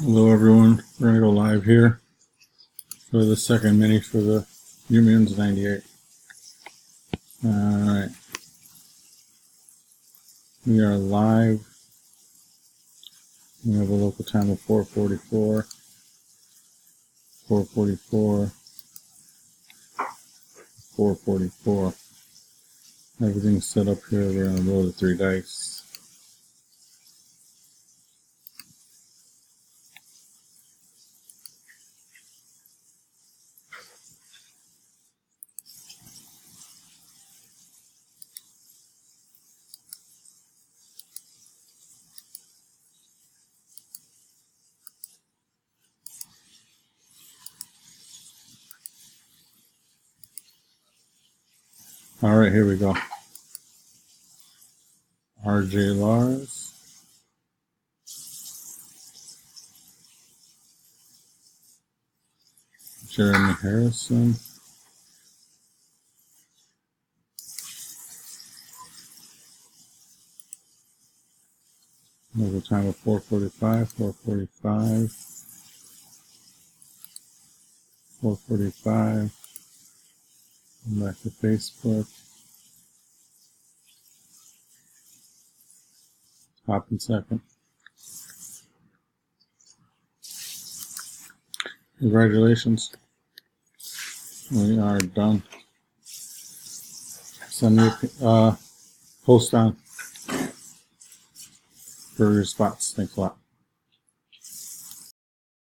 Hello everyone, we're going to go live here for the second mini for the MINI2. Alright, we are live. We have a local time of 4:44, 4:44. Everything's set up here. We're going to roll the 3 dice. Alright, here we go. RJ Lars. Jeremy Harrison. Local time of 4:45, 4:45. Come back to Facebook. Hop in second. Congratulations. We are done. Send me a post on for your spots. Thanks a lot.